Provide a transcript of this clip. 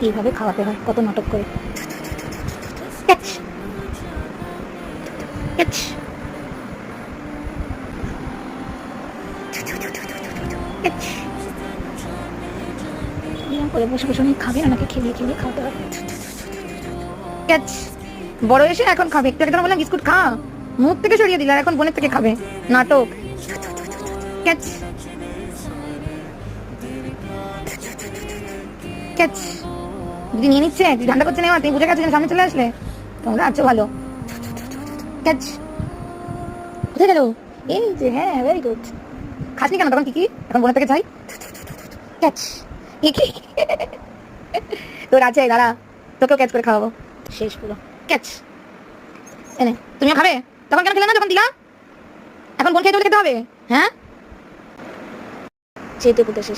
এইভাবে খাওয়াতে হয়, কত নাটক করে। করে বসে বসে খাবে, ওনাকে খেলিয়ে খেলিয়ে খাওয়াতে হয়। বড় এসে এখন খাবে, একটু আগে বললাম বিস্কুট খা, মুখ থেকে সরিয়ে দিল, আর এখন বোনের থেকে খাবে। নাটক। দিদি নিয়ে নিচ্ছে, ঠান্ডা করছে নেওয়া, তুমি বুঝে গেছো সামনে চলে আসলে, তোমরা আছো ভালো। কোথায় গেল? এই যে, হ্যাঁ ভেরি গুড। খাসনি কেন তখন? কি এখন বোনের থেকে চাই। তোর আছে, দাঁড়া তোকেও ক্যাচ করে খাওয়াবো। শেষ পুরো ক্যাচ। এনে তুমিও খাবে? তখন কেন খেলে না যখন দিলাম? এখন বোন খেতে খেতে হবে, হ্যাঁ? চেটে পুটে শেষ।